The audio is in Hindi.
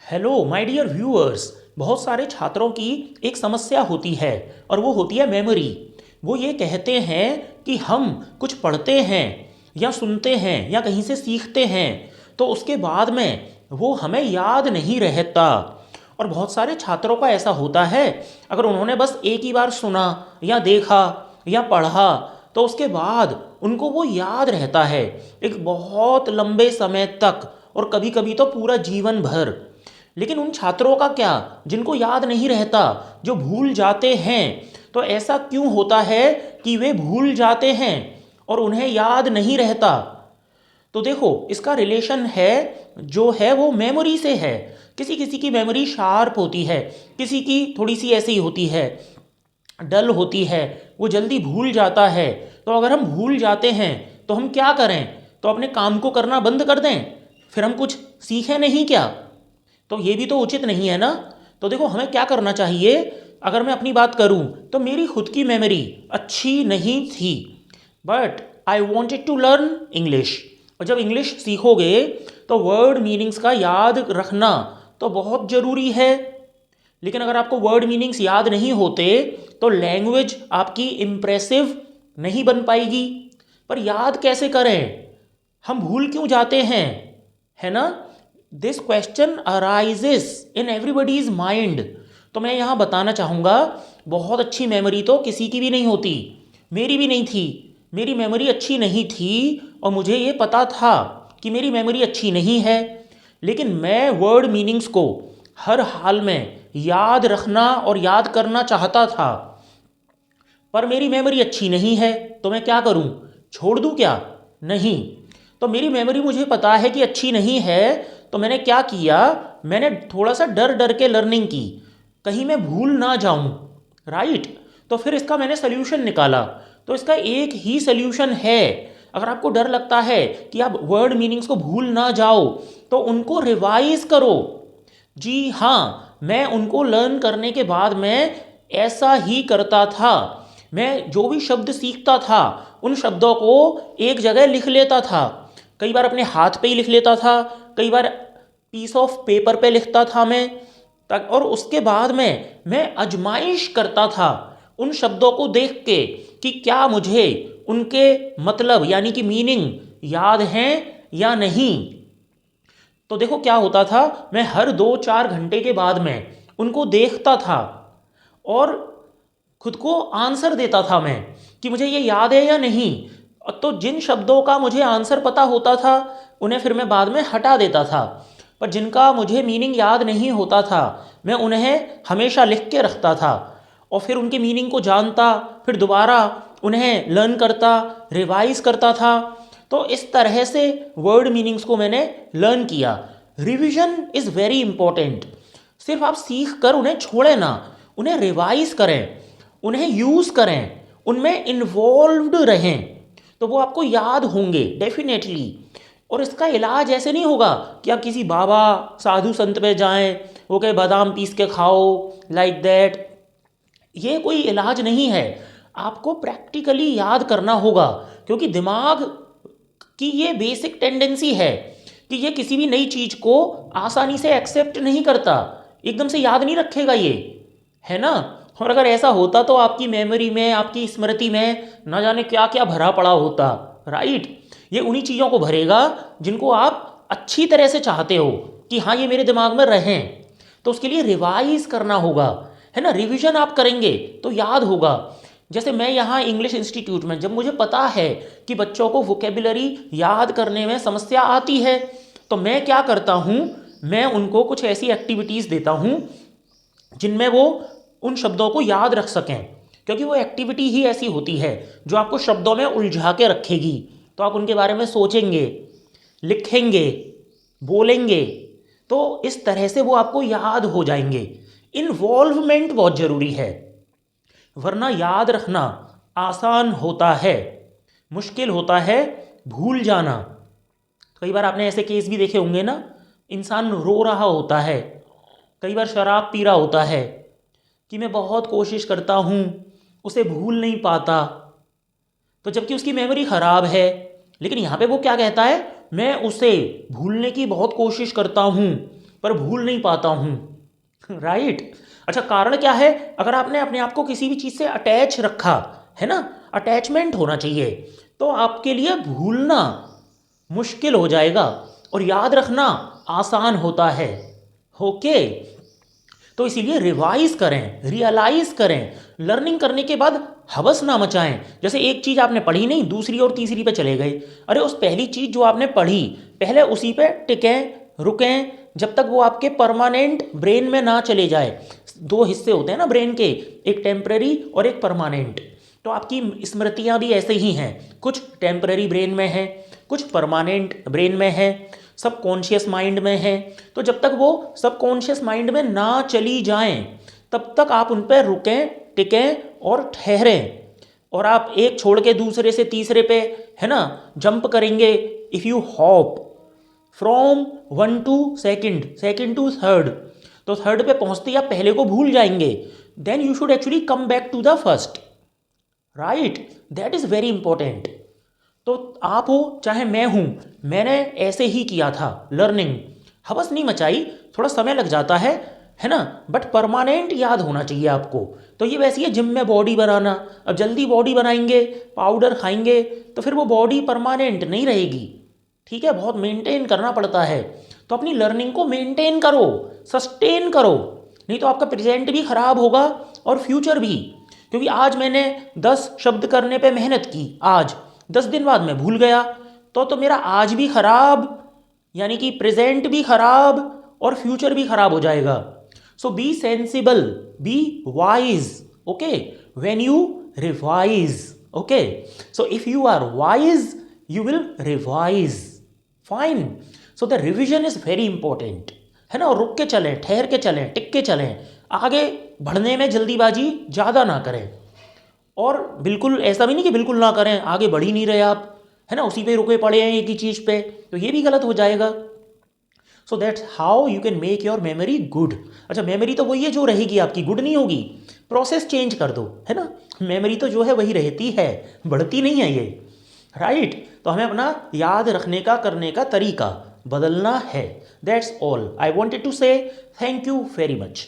Hello my dear viewers. बहुत सारे छात्रों की एक समस्या होती है और वो होती है मेमोरी। वो ये कहते हैं कि हम कुछ पढ़ते हैं या सुनते हैं या कहीं से सीखते हैं तो उसके बाद में वो हमें याद नहीं रहता। और बहुत सारे छात्रों का ऐसा होता है, अगर उन्होंने बस एक ही बार सुना या देखा या पढ़ा तो उसके बाद उनको वो याद रहता है एक बहुत लंबे समय तक, और कभी कभी तो पूरा जीवन भर। लेकिन उन छात्रों का क्या जिनको याद नहीं रहता, जो भूल जाते हैं, तो ऐसा क्यों होता है कि वे भूल जाते हैं और उन्हें याद नहीं रहता? तो देखो, इसका रिलेशन है जो है वो मेमोरी से है। किसी किसी की मेमोरी शार्प होती है, किसी की थोड़ी सी ऐसी होती है, डल होती है, वो जल्दी भूल जाता है। तो अगर हम भूल जाते हैं तो हम क्या करें? तो अपने काम को करना बंद कर दें, फिर हम कुछ सीखें नहीं क्या? तो ये भी तो उचित नहीं है ना। तो देखो, हमें क्या करना चाहिए? अगर मैं अपनी बात करूं तो मेरी खुद की मेमोरी अच्छी नहीं थी, but I wanted to learn English. और जब इंग्लिश सीखोगे तो वर्ड मीनिंग्स का याद रखना तो बहुत ज़रूरी है। लेकिन अगर आपको वर्ड मीनिंग्स याद नहीं होते तो लैंग्वेज आपकी इम्प्रेसिव नहीं बन पाएगी। पर याद कैसे करें? हम भूल क्यों जाते हैं, है ना? This question arises in everybody's mind. तो मैं यहाँ बताना चाहूँगा, बहुत अच्छी मेमोरी तो किसी की भी नहीं होती। मेरी भी नहीं थी। मेरी मेमोरी अच्छी नहीं थी और मुझे ये पता था कि मेरी मेमोरी अच्छी नहीं है। लेकिन मैं वर्ड मीनिंग्स को हर हाल में याद रखना और याद करना चाहता था। पर मेरी मेमोरी अच्छी नहीं है तो मैं क्या करूं? छोड़ दूं क्या? नहीं। तो मेरी मेमोरी मुझे पता है कि अच्छी नहीं है, तो मैंने क्या किया? मैंने थोड़ा सा डर डर के लर्निंग की, कहीं मैं भूल ना जाऊं। राइट? तो फिर इसका मैंने सोल्यूशन निकाला। तो इसका एक ही सोल्यूशन है। अगर आपको डर लगता है कि आप वर्ड मीनिंग्स को भूल ना जाओ तो उनको रिवाइज करो। जी हाँ, मैं उनको लर्न करने के बाद मैं ऐसा ही करता था। मैं जो भी शब्द सीखता था उन शब्दों को एक जगह लिख लेता था। कई बार अपने हाथ पे ही लिख लेता था, कई बार पीस ऑफ पेपर पे लिखता था मैं। और उसके बाद में मैं आजमाइश करता था उन शब्दों को देख के कि क्या मुझे उनके मतलब यानी कि मीनिंग याद हैं या नहीं। तो देखो क्या होता था, मैं हर 2-4 घंटे के बाद में उनको देखता था और खुद को आंसर देता था मैं कि मुझे ये याद है या नहीं। तो जिन शब्दों का मुझे आंसर पता होता था उन्हें फिर मैं बाद में हटा देता था, पर जिनका मुझे मीनिंग याद नहीं होता था मैं उन्हें हमेशा लिख के रखता था और फिर उनके मीनिंग को जानता, फिर दोबारा उन्हें लर्न करता, रिवाइज करता था। तो इस तरह से वर्ड मीनिंग्स को मैंने लर्न किया। Revision is very important. सिर्फ आप सीख कर उन्हें छोड़ें ना, उन्हें रिवाइज करें, उन्हें यूज़ करें, उनमें इन्वॉल्व्ड रहें, तो वो आपको याद होंगे डेफिनेटली। और इसका इलाज ऐसे नहीं होगा कि आप किसी बाबा साधु संत पे जाएं, वो कहे बादाम पीस के खाओ, लाइक दैट। ये कोई इलाज नहीं है। आपको प्रैक्टिकली याद करना होगा, क्योंकि दिमाग की ये बेसिक टेंडेंसी है कि ये किसी भी नई चीज़ को आसानी से एक्सेप्ट नहीं करता, एकदम से याद नहीं रखेगा ये, है ना? और अगर ऐसा होता तो आपकी मेमोरी में, आपकी स्मृति में ना जाने क्या क्या भरा पड़ा होता। राइट? ये उन्हीं चीज़ों को भरेगा जिनको आप अच्छी तरह से चाहते हो कि हाँ ये मेरे दिमाग में रहें। तो उसके लिए रिवाइज करना होगा, है ना? रिवीजन आप करेंगे तो याद होगा। जैसे मैं यहाँ इंग्लिश इंस्टीट्यूट में, जब मुझे पता है कि बच्चों को वोकेबुलरी याद करने में समस्या आती है, तो मैं क्या करता हूँ, मैं उनको कुछ ऐसी एक्टिविटीज़ देता हूँ जिनमें वो उन शब्दों को याद रख सकें। क्योंकि वो एक्टिविटी ही ऐसी होती है जो आपको शब्दों में उलझा के रखेगी। तो आप उनके बारे में सोचेंगे, लिखेंगे, बोलेंगे, तो इस तरह से वो आपको याद हो जाएंगे। इन्वॉल्वमेंट बहुत ज़रूरी है, वरना याद रखना आसान होता है, मुश्किल होता है भूल जाना। कई बार आपने ऐसे केस भी देखे होंगे ना, इंसान रो रहा होता है, कई बार शराब पी रहा होता है कि मैं बहुत कोशिश करता हूँ, उसे भूल नहीं पाता, तो जबकि उसकी मेमोरी ख़राब है। लेकिन यहाँ पे वो क्या कहता है, मैं उसे भूलने की बहुत कोशिश करता हूँ, पर भूल नहीं पाता हूँ। राइट। अच्छा, कारण क्या है? अगर आपने अपने आप को किसी भी चीज़ से अटैच रखा है ना, अटैचमेंट होना चाहिए, तो आपके लिए भूलना मुश्किल हो जाएगा और याद रखना आसान होता है। ओके, तो इसीलिए रिवाइज करें, रियलाइज करें, लर्निंग करने के बाद हवस ना मचाएं। जैसे एक चीज़ आपने पढ़ी नहीं, दूसरी और तीसरी पे चले गए। अरे उस पहली चीज़ जो आपने पढ़ी, पहले उसी पे टिकें, रुकें, जब तक वो आपके परमानेंट ब्रेन में ना चले जाए। दो हिस्से होते हैं ना ब्रेन के, एक टेम्पररी और एक परमानेंट। तो आपकी स्मृतियाँ भी ऐसे ही हैं, कुछ टेम्पररी ब्रेन में है, कुछ परमानेंट ब्रेन में है, सब कॉन्शियस माइंड में है। तो जब तक वो सब कॉन्शियस माइंड में ना चली जाएं, तब तक आप उन पर रुकें, टिकें और ठहरें। और आप एक छोड़ के दूसरे से तीसरे पे, है ना, जंप करेंगे। If you hop from 1 to second, second to third, तो थर्ड पे पहुंचते ही आप पहले को भूल जाएंगे। Then you should actually come back to the first. Right, that is very important. तो आप हो चाहे मैं हूँ, मैंने ऐसे ही किया था लर्निंग। हवस नहीं मचाई, थोड़ा समय लग जाता है ना, बट परमानेंट याद होना चाहिए आपको। तो ये वैसी है जिम में बॉडी बनाना। अब जल्दी बॉडी बनाएंगे, पाउडर खाएंगे, तो फिर वो बॉडी परमानेंट नहीं रहेगी। ठीक है, बहुत मेंटेन करना पड़ता है। तो अपनी लर्निंग को मेंटेन करो, सस्टेन करो, नहीं तो आपका प्रेजेंट भी खराब होगा और फ्यूचर भी। क्योंकि आज मैंने 10 शब्द करने पे मेहनत की, आज 10 दिन बाद मैं भूल गया, तो मेरा आज भी खराब, यानी कि प्रेजेंट भी खराब और फ्यूचर भी खराब हो जाएगा। So be sensible, be wise, okay, when you revise. Okay, so if you are wise you will revise. Fine. So the revision is very important, है ना। और रुक के चलें, ठहर के चलें, टिक के चलें, आगे बढ़ने में जल्दीबाजी ज़्यादा ना करें। और बिल्कुल ऐसा भी नहीं कि बिल्कुल ना करें, आगे बढ़ ही नहीं रहे आप, है ना, उसी पे रुके पड़े हैं एक ही चीज़ पे, तो ये भी गलत हो जाएगा। So that's how you can make your memory good. अच्छा, मेमोरी तो वही है जो रहेगी आपकी, गुड नहीं होगी। प्रोसेस चेंज कर दो, है ना। मेमोरी तो जो है वही रहती है, बढ़ती नहीं है ये। राइट, तो हमें अपना याद रखने का, करने का तरीका बदलना है। That's all I wanted to say. Thank you very much.